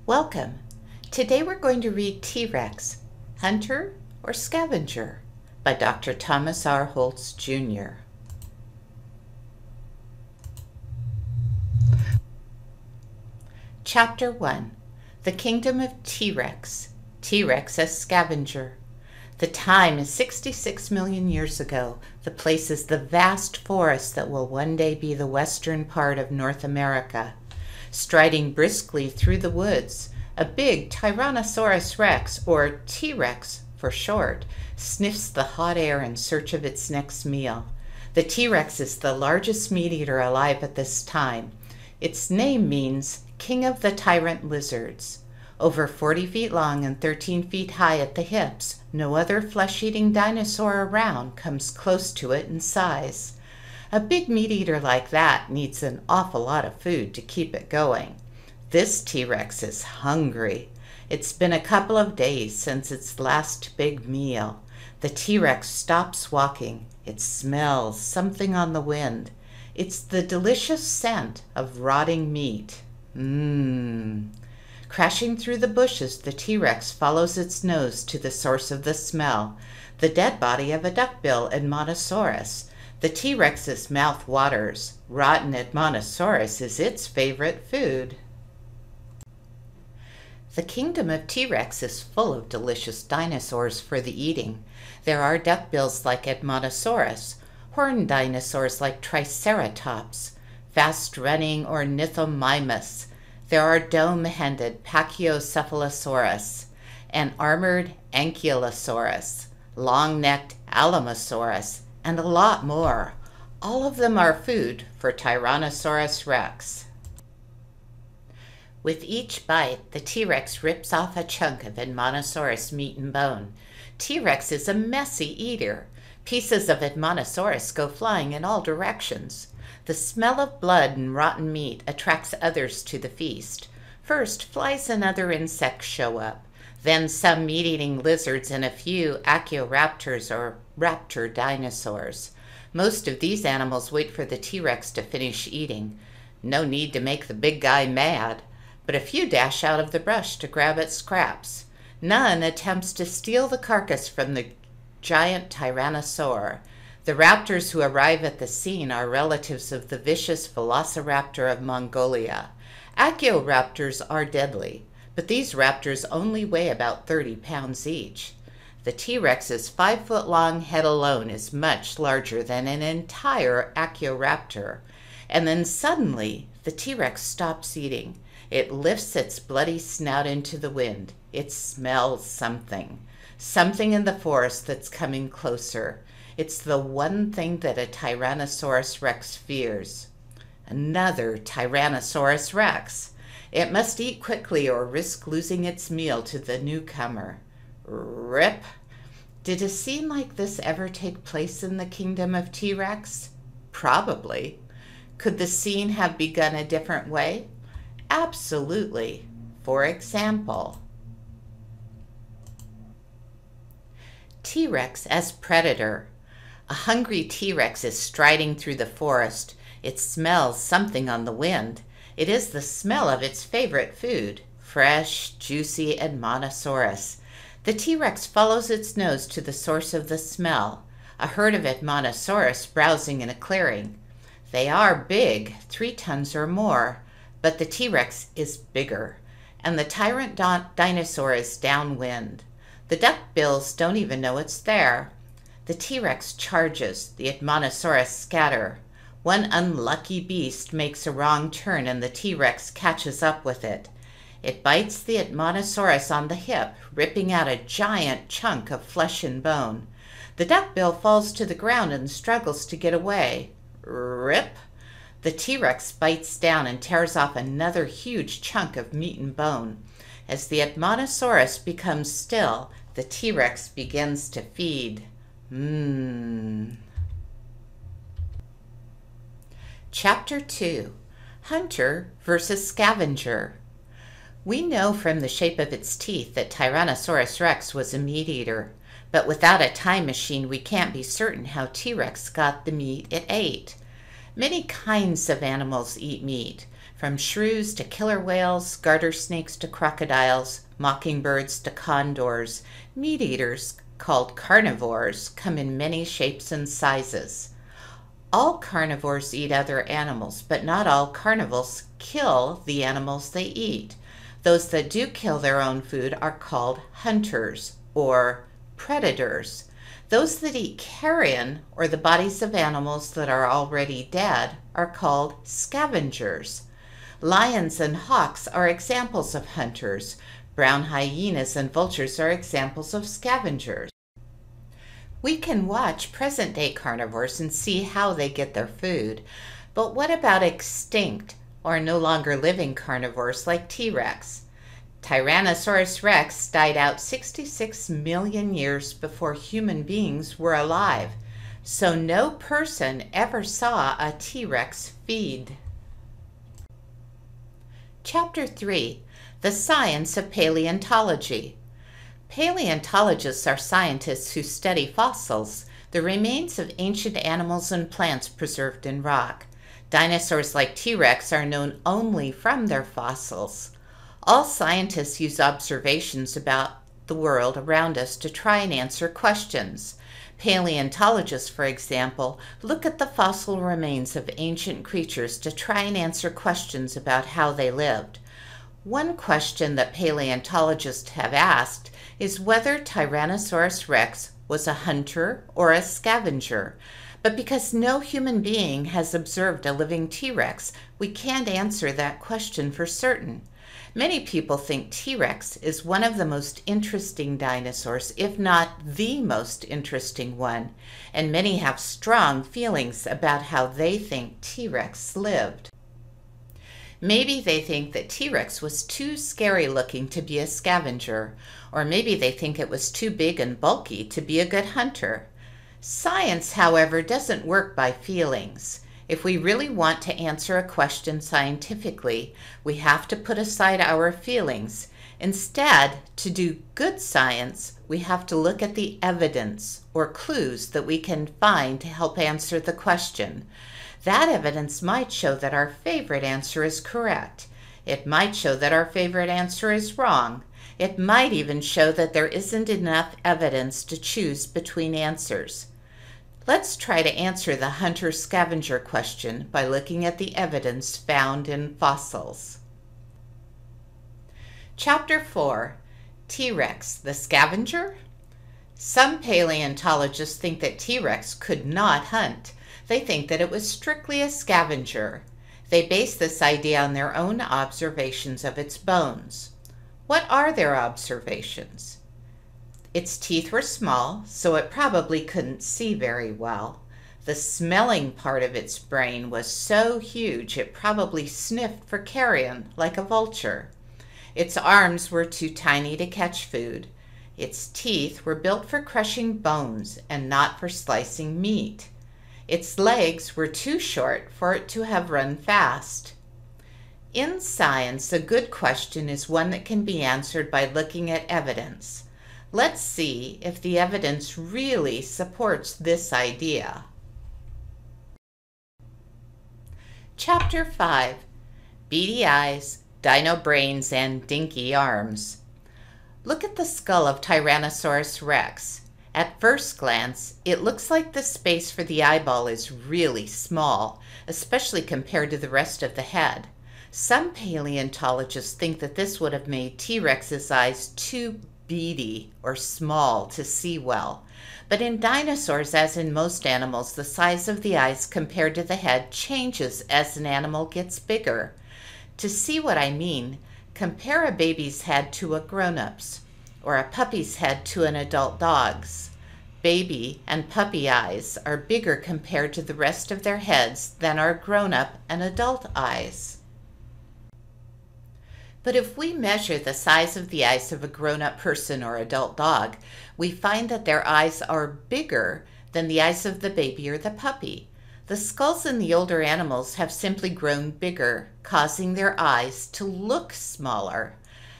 Welcome. Today we're going to read T-Rex, Hunter or Scavenger by Dr. Thomas R. Holtz, Jr. Chapter 1. The Kingdom of T-Rex. T-Rex as Scavenger. The time is 66 million years ago. The place is the vast forest that will one day be the western part of North America. Striding briskly through the woods, a big Tyrannosaurus rex, or T-Rex for short, sniffs the hot air in search of its next meal. The T-Rex is the largest meat eater alive at this time. Its name means King of the Tyrant Lizards. Over 40 feet long and 13 feet high at the hips, no other flesh-eating dinosaur around comes close to it in size. A big meat eater like that needs an awful lot of food to keep it going. This T-Rex is hungry. It's been a couple of days since its last big meal. The T-Rex stops walking. It smells something on the wind. It's the delicious scent of rotting meat. Crashing through the bushes, the T-Rex follows its nose to the source of the smell, the dead body of a duckbill Edmontosaurus. The T-Rex's mouth waters. Rotten Edmontosaurus is its favorite food. The kingdom of T-Rex is full of delicious dinosaurs for the eating. There are duckbills like Edmontosaurus, horned dinosaurs like Triceratops, fast-running Ornithomimus. There are dome-handed Pachycephalosaurus, and armored Ankylosaurus, long-necked Alamosaurus, and a lot more. All of them are food for Tyrannosaurus rex. With each bite, the T-Rex rips off a chunk of Edmontosaurus meat and bone. T-Rex is a messy eater. Pieces of Edmontosaurus go flying in all directions. The smell of blood and rotten meat attracts others to the feast. First, flies and other insects show up. Then some meat-eating lizards and a few Archaeoraptors or raptor dinosaurs. Most of these animals wait for the T-Rex to finish eating. No need to make the big guy mad, but a few dash out of the brush to grab at scraps. None attempts to steal the carcass from the giant Tyrannosaur. The raptors who arrive at the scene are relatives of the vicious Velociraptor of Mongolia. Archaeoraptors are deadly, but these raptors only weigh about 30 pounds each. The T-Rex's 5-foot-long head alone is much larger than an entire Archaeoraptor. And then suddenly, the T-Rex stops eating. It lifts its bloody snout into the wind. It smells something. Something in the forest that's coming closer. It's the one thing that a Tyrannosaurus rex fears. Another Tyrannosaurus rex. It must eat quickly or risk losing its meal to the newcomer. Rip! Did a scene like this ever take place in the kingdom of T-Rex? Probably. Could the scene have begun a different way? Absolutely. For example, T-Rex as predator. A hungry T-Rex is striding through the forest. It smells something on the wind. It is the smell of its favorite food, fresh, juicy Edmontosaurus. The T-Rex follows its nose to the source of the smell, a herd of Edmontosaurus browsing in a clearing. They are big, 3 tons or more, but the T-Rex is bigger, and the tyrant dinosaur is downwind. The duckbills don't even know it's there. The T-Rex charges, the Edmontosaurus scatter. One unlucky beast makes a wrong turn and the T-Rex catches up with it. It bites the Edmontosaurus on the hip, ripping out a giant chunk of flesh and bone. The duckbill falls to the ground and struggles to get away. Rip! The T-Rex bites down and tears off another huge chunk of meat and bone. As the Edmontosaurus becomes still, the T-Rex begins to feed. Chapter 2. Hunter versus Scavenger. We know from the shape of its teeth that Tyrannosaurus rex was a meat eater, but without a time machine we can't be certain how T-Rex got the meat it ate. Many kinds of animals eat meat. From shrews to killer whales, garter snakes to crocodiles, mockingbirds to condors, meat eaters, called carnivores, come in many shapes and sizes. All carnivores eat other animals, but not all carnivores kill the animals they eat. Those that do kill their own food are called hunters or predators. Those that eat carrion, or the bodies of animals that are already dead, are called scavengers. Lions and hawks are examples of hunters. Brown hyenas and vultures are examples of scavengers. We can watch present-day carnivores and see how they get their food, but what about extinct or no longer living carnivores like T-Rex? Tyrannosaurus rex died out 66 million years before human beings were alive, so no person ever saw a T-Rex feed. Chapter 3. The Science of Paleontology. Paleontologists are scientists who study fossils, the remains of ancient animals and plants preserved in rock. Dinosaurs like T-Rex are known only from their fossils. All scientists use observations about the world around us to try and answer questions. Paleontologists, for example, look at the fossil remains of ancient creatures to try and answer questions about how they lived. One question that paleontologists have asked is whether Tyrannosaurus rex was a hunter or a scavenger. But because no human being has observed a living T-Rex, we can't answer that question for certain. Many people think T-Rex is one of the most interesting dinosaurs, if not the most interesting one, and many have strong feelings about how they think T-Rex lived. Maybe they think that T-Rex was too scary looking to be a scavenger, or maybe they think it was too big and bulky to be a good hunter. Science, however, doesn't work by feelings. If we really want to answer a question scientifically, we have to put aside our feelings. Instead, to do good science, we have to look at the evidence or clues that we can find to help answer the question. That evidence might show that our favorite answer is correct. It might show that our favorite answer is wrong. It might even show that there isn't enough evidence to choose between answers. Let's try to answer the hunter-scavenger question by looking at the evidence found in fossils. Chapter 4. T-Rex, the scavenger? Some paleontologists think that T-Rex could not hunt. They think that it was strictly a scavenger. They base this idea on their own observations of its bones. What are their observations? Its teeth were small, so it probably couldn't see very well. The smelling part of its brain was so huge it probably sniffed for carrion like a vulture. Its arms were too tiny to catch food. Its teeth were built for crushing bones and not for slicing meat. Its legs were too short for it to have run fast. In science, a good question is one that can be answered by looking at evidence. Let's see if the evidence really supports this idea. Chapter 5. Beady eyes, dino brains, and dinky arms. Look at the skull of Tyrannosaurus rex. At first glance, it looks like the space for the eyeball is really small, especially compared to the rest of the head. Some paleontologists think that this would have made T-Rex's eyes too beady or small to see well. But in dinosaurs, as in most animals, the size of the eyes compared to the head changes as an animal gets bigger. To see what I mean, compare a baby's head to a grown-up's, or a puppy's head to an adult dog's. Baby and puppy eyes are bigger compared to the rest of their heads than are grown-up and adult eyes. But if we measure the size of the eyes of a grown-up person or adult dog, we find that their eyes are bigger than the eyes of the baby or the puppy. The skulls in the older animals have simply grown bigger, causing their eyes to look smaller.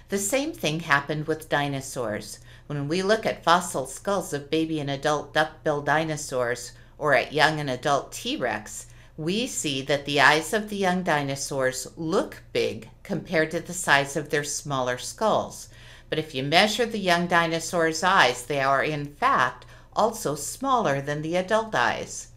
The same thing happened with dinosaurs. When we look at fossil skulls of baby and adult duck-billed dinosaurs, or at young and adult T-Rex, we see that the eyes of the young dinosaurs look big compared to the size of their smaller skulls. But if you measure the young dinosaurs' eyes, they are in fact also smaller than the adult eyes.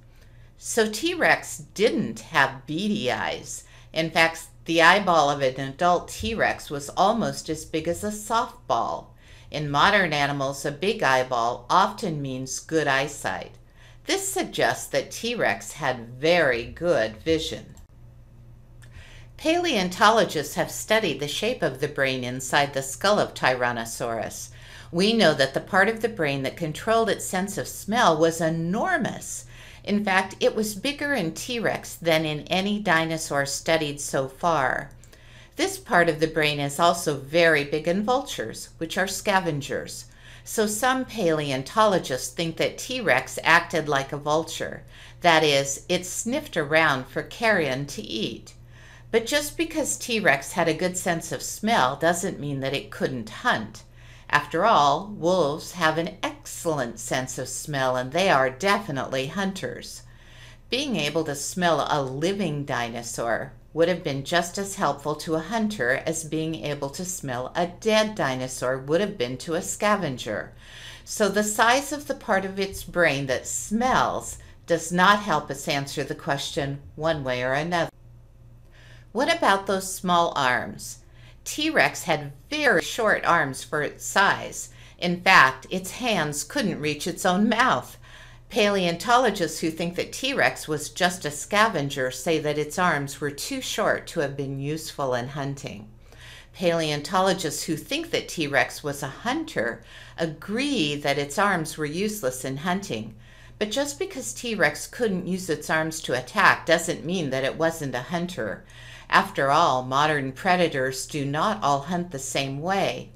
So T-Rex didn't have beady eyes. In fact, the eyeball of an adult T-Rex was almost as big as a softball. In modern animals, a big eyeball often means good eyesight. This suggests that T-Rex had very good vision. Paleontologists have studied the shape of the brain inside the skull of Tyrannosaurus. We know that the part of the brain that controlled its sense of smell was enormous. In fact, it was bigger in T-Rex than in any dinosaur studied so far. This part of the brain is also very big in vultures, which are scavengers. So some paleontologists think that T-Rex acted like a vulture. That is, it sniffed around for carrion to eat. But just because T-Rex had a good sense of smell doesn't mean that it couldn't hunt. After all, wolves have an excellent sense of smell, and they are definitely hunters. Being able to smell a living dinosaur would have been just as helpful to a hunter as being able to smell a dead dinosaur would have been to a scavenger. So the size of the part of its brain that smells does not help us answer the question one way or another. What about those small arms? T-Rex had very short arms for its size. In fact, its hands couldn't reach its own mouth. Paleontologists who think that T-Rex was just a scavenger say that its arms were too short to have been useful in hunting. Paleontologists who think that T-Rex was a hunter agree that its arms were useless in hunting. But just because T-Rex couldn't use its arms to attack doesn't mean that it wasn't a hunter. After all, modern predators do not all hunt the same way.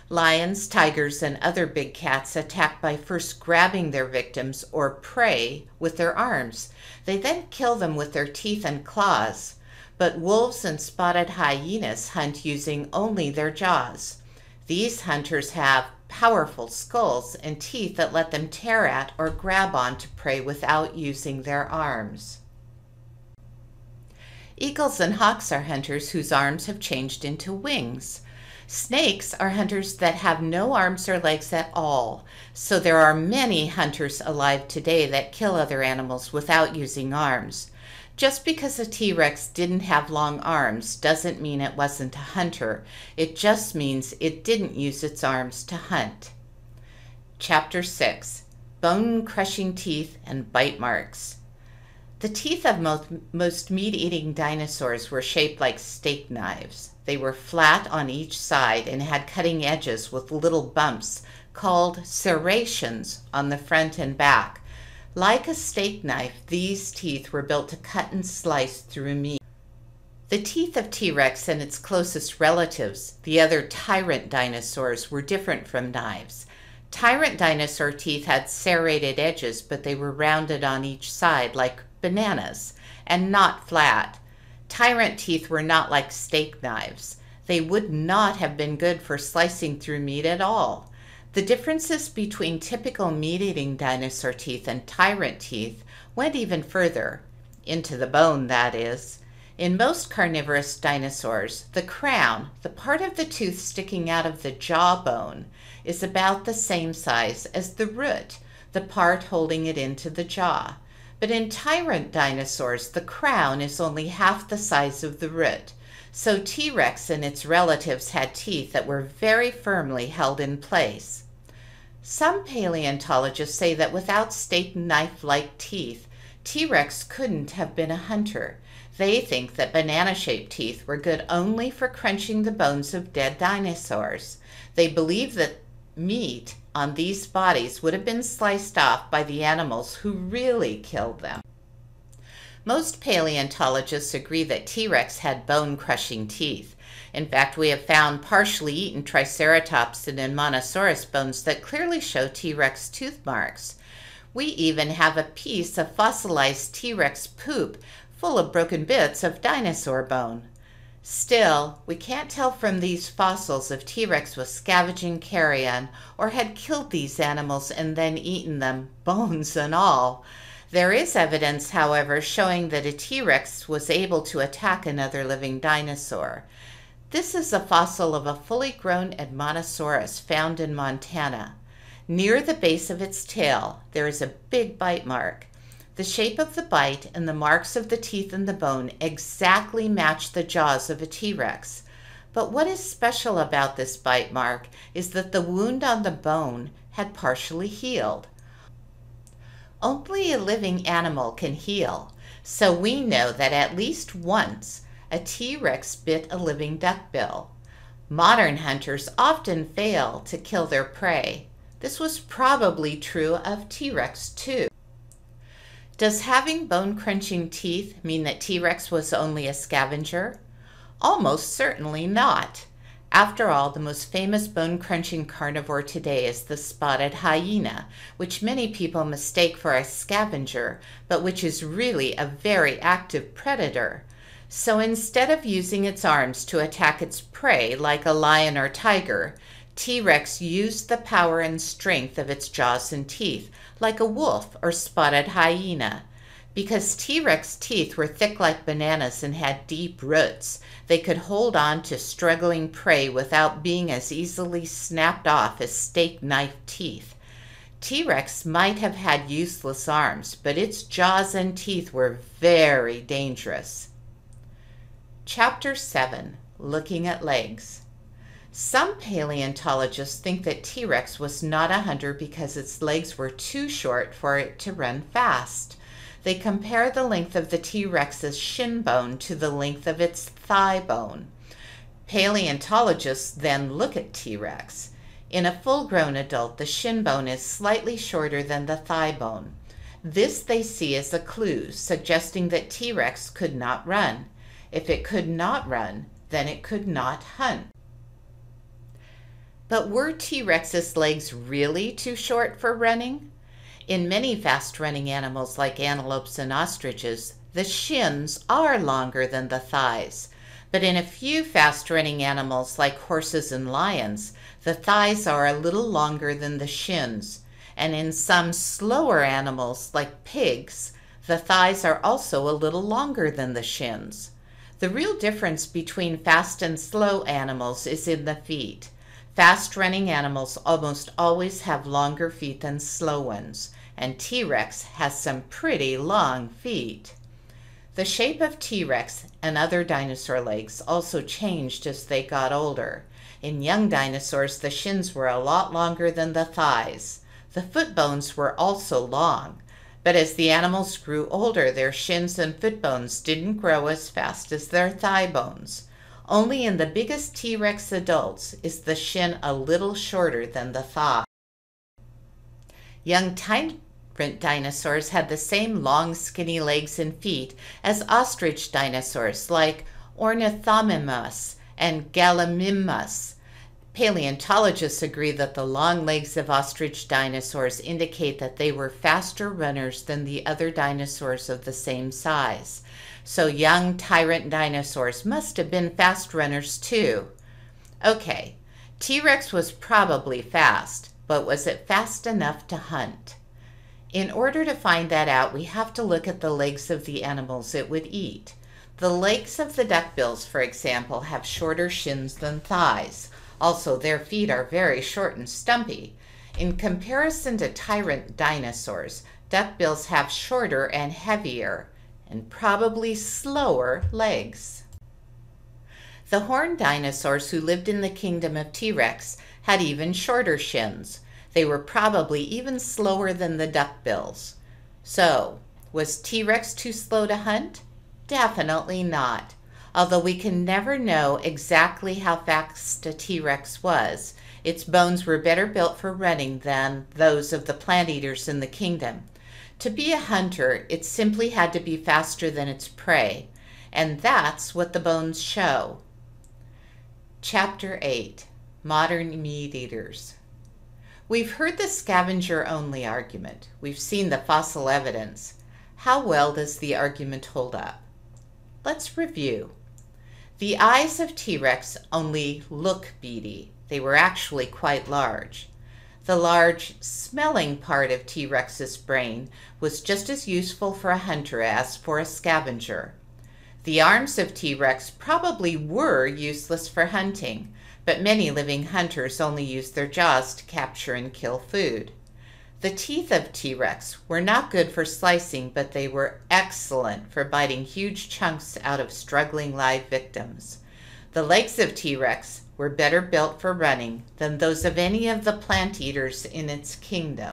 Lions, tigers, and other big cats attack by first grabbing their victims or prey with their arms. They then kill them with their teeth and claws. But wolves and spotted hyenas hunt using only their jaws. These hunters have powerful skulls and teeth that let them tear at or grab onto prey without using their arms. Eagles and hawks are hunters whose arms have changed into wings. Snakes are hunters that have no arms or legs at all, so there are many hunters alive today that kill other animals without using arms. Just because a T-Rex didn't have long arms doesn't mean it wasn't a hunter. It just means it didn't use its arms to hunt. Chapter 6: Bone-Crushing Teeth and Bite Marks. The teeth of most meat-eating dinosaurs were shaped like steak knives. They were flat on each side and had cutting edges with little bumps called serrations on the front and back. Like a steak knife, these teeth were built to cut and slice through meat. The teeth of T-Rex and its closest relatives, the other tyrant dinosaurs, were different from knives. Tyrant dinosaur teeth had serrated edges, but they were rounded on each side like bananas and not flat. Tyrant teeth were not like steak knives. They would not have been good for slicing through meat at all. The differences between typical meat-eating dinosaur teeth and tyrant teeth went even further, into the bone, that is. In most carnivorous dinosaurs, the crown, the part of the tooth sticking out of the jawbone, is about the same size as the root, the part holding it into the jaw. But in tyrant dinosaurs, the crown is only half the size of the root. So T-Rex and its relatives had teeth that were very firmly held in place. Some paleontologists say that without steak knife-like teeth, T-Rex couldn't have been a hunter. They think that banana-shaped teeth were good only for crunching the bones of dead dinosaurs. They believe that meat on these bodies would have been sliced off by the animals who really killed them. Most paleontologists agree that T-Rex had bone-crushing teeth. In fact, we have found partially eaten Triceratops and Monosaurus bones that clearly show T-Rex tooth marks. We even have a piece of fossilized T-Rex poop full of broken bits of dinosaur bone. Still, we can't tell from these fossils if T-Rex was scavenging carrion or had killed these animals and then eaten them, bones and all. There is evidence, however, showing that a T-Rex was able to attack another living dinosaur. This is a fossil of a fully grown Edmontosaurus found in Montana. Near the base of its tail, there is a big bite mark. The shape of the bite and the marks of the teeth in the bone exactly match the jaws of a T-Rex. But what is special about this bite mark is that the wound on the bone had partially healed. Only a living animal can heal, so we know that at least once a T-Rex bit a living duckbill. Modern hunters often fail to kill their prey. This was probably true of T-Rex too. Does having bone-crunching teeth mean that T-Rex was only a scavenger? Almost certainly not. After all, the most famous bone-crunching carnivore today is the spotted hyena, which many people mistake for a scavenger, but which is really a very active predator. So instead of using its arms to attack its prey like a lion or tiger, T-Rex used the power and strength of its jaws and teeth, like a wolf or spotted hyena. Because T-Rex teeth were thick like bananas and had deep roots, they could hold on to struggling prey without being as easily snapped off as steak knife teeth. T-Rex might have had useless arms, but its jaws and teeth were very dangerous. Chapter 7. Looking at Legs. Some paleontologists think that T-Rex was not a hunter because its legs were too short for it to run fast. They compare the length of the T-Rex's shin bone to the length of its thigh bone. Paleontologists then look at T-Rex. In a full-grown adult, the shin bone is slightly shorter than the thigh bone. This they see as a clue, suggesting that T-Rex could not run. If it could not run, then it could not hunt. But were T-Rex's legs really too short for running? In many fast-running animals like antelopes and ostriches, the shins are longer than the thighs. But in a few fast-running animals like horses and lions, the thighs are a little longer than the shins. And in some slower animals like pigs, the thighs are also a little longer than the shins. The real difference between fast and slow animals is in the feet. Fast-running animals almost always have longer feet than slow ones, and T-Rex has some pretty long feet. The shape of T-Rex and other dinosaur legs also changed as they got older. In young dinosaurs, the shins were a lot longer than the thighs. The foot bones were also long, but as the animals grew older, their shins and foot bones didn't grow as fast as their thigh bones. Only in the biggest T-Rex adults is the shin a little shorter than the thigh. Young tyrant dinosaurs had the same long, skinny legs and feet as ostrich dinosaurs like Ornithomimus and Gallimimus. Paleontologists agree that the long legs of ostrich dinosaurs indicate that they were faster runners than the other dinosaurs of the same size. So young tyrant dinosaurs must have been fast runners too. Okay, T-Rex was probably fast, but was it fast enough to hunt? In order to find that out, we have to look at the legs of the animals it would eat. The legs of the duckbills, for example, have shorter shins than thighs. Also, their feet are very short and stumpy. In comparison to tyrant dinosaurs, duckbills have shorter and heavier, and probably slower legs. The horned dinosaurs who lived in the kingdom of T-Rex had even shorter shins. They were probably even slower than the duckbills. So, was T-Rex too slow to hunt? Definitely not. Although we can never know exactly how fast a T-Rex was, its bones were better built for running than those of the plant eaters in the kingdom. To be a hunter, it simply had to be faster than its prey, and that's what the bones show. Chapter 8. Modern Meat Eaters. We've heard the scavenger-only argument. We've seen the fossil evidence. How well does the argument hold up? Let's review. The eyes of T-Rex only look beady. They were actually quite large. The large, smelling part of T-Rex's brain was just as useful for a hunter as for a scavenger. The arms of T-Rex probably were useless for hunting, but many living hunters only used their jaws to capture and kill food. The teeth of T-Rex were not good for slicing, but they were excellent for biting huge chunks out of struggling live victims. The legs of T-Rex were better built for running than those of any of the plant eaters in its kingdom.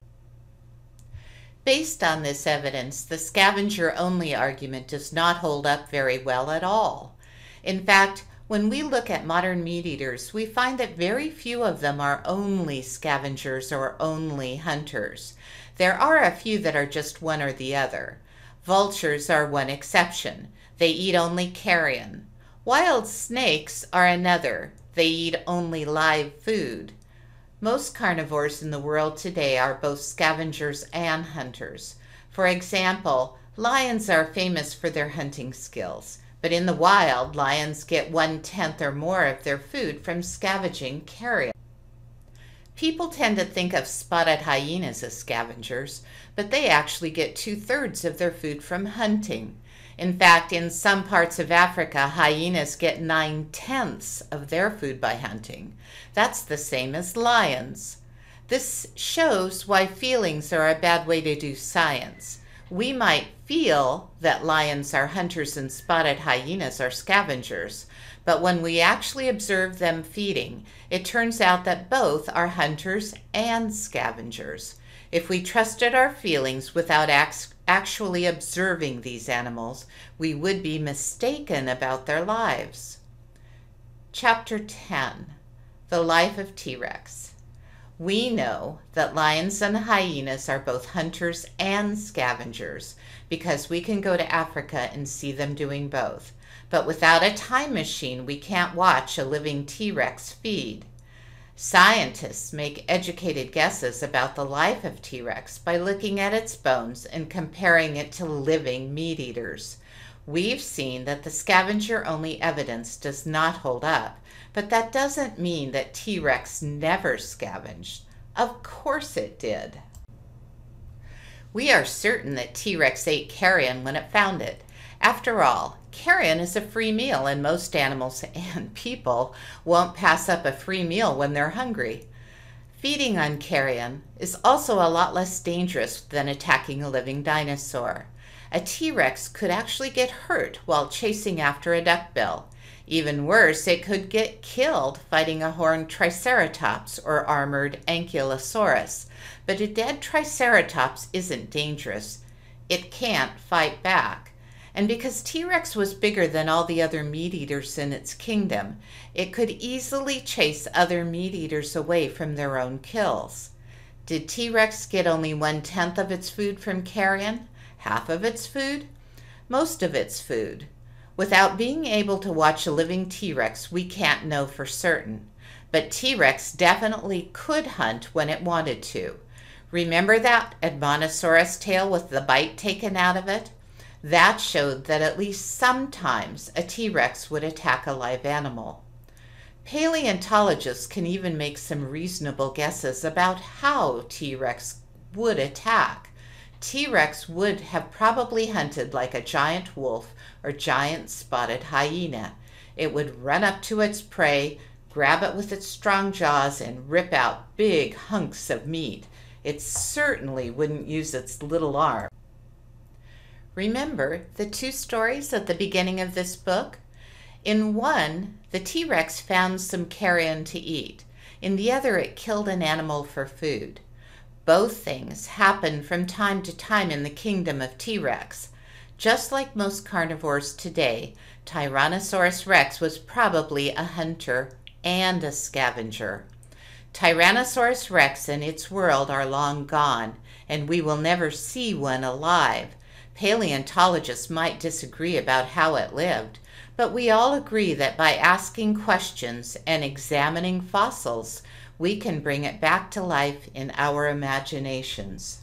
Based on this evidence, the scavenger-only argument does not hold up very well at all. In fact, when we look at modern meat-eaters, we find that very few of them are only scavengers or only hunters. There are a few that are just one or the other. Vultures are one exception. They eat only carrion. Wild snakes are another. They eat only live food. Most carnivores in the world today are both scavengers and hunters. For example, lions are famous for their hunting skills, but in the wild, lions get 1/10 or more of their food from scavenging carrion. People tend to think of spotted hyenas as scavengers, but they actually get 2/3 of their food from hunting. In fact, in some parts of Africa, hyenas get 9/10 of their food by hunting. That's the same as lions. This shows why feelings are a bad way to do science. We might feel that lions are hunters and spotted hyenas are scavengers, but when we actually observe them feeding, it turns out that both are hunters and scavengers. If we trusted our feelings without actually observing these animals, we would be mistaken about their lives. Chapter 10. The Life of T-Rex. We know that lions and hyenas are both hunters and scavengers because we can go to Africa and see them doing both. But without a time machine, we can't watch a living T-Rex feed. Scientists make educated guesses about the life of T-Rex by looking at its bones and comparing it to living meat-eaters. We've seen that the scavenger-only evidence does not hold up, but that doesn't mean that T-Rex never scavenged. Of course it did. We are certain that T-Rex ate carrion when it found it. After all, carrion is a free meal, and most animals and people won't pass up a free meal when they're hungry. Feeding on carrion is also a lot less dangerous than attacking a living dinosaur. A T-Rex could actually get hurt while chasing after a duckbill. Even worse, it could get killed fighting a horned triceratops or armored ankylosaurus. But a dead triceratops isn't dangerous. It can't fight back. And because T-Rex was bigger than all the other meat-eaters in its kingdom, it could easily chase other meat-eaters away from their own kills. Did T-Rex get only 1/10 of its food from carrion? Half of its food? Most of its food. Without being able to watch a living T-Rex, we can't know for certain. But T-Rex definitely could hunt when it wanted to. Remember that Edmontosaurus tail with the bite taken out of it? That showed that at least sometimes a T-Rex would attack a live animal. Paleontologists can even make some reasonable guesses about how T-Rex would attack. T-Rex would have probably hunted like a giant wolf or giant spotted hyena. It would run up to its prey, grab it with its strong jaws, and rip out big hunks of meat. It certainly wouldn't use its little arm. Remember the 2 stories at the beginning of this book? In one, the T-Rex found some carrion to eat. In the other, it killed an animal for food. Both things happen from time to time in the kingdom of T-Rex. Just like most carnivores today, Tyrannosaurus rex was probably a hunter and a scavenger. Tyrannosaurus rex and its world are long gone, and we will never see one alive. Paleontologists might disagree about how it lived, but we all agree that by asking questions and examining fossils, we can bring it back to life in our imaginations.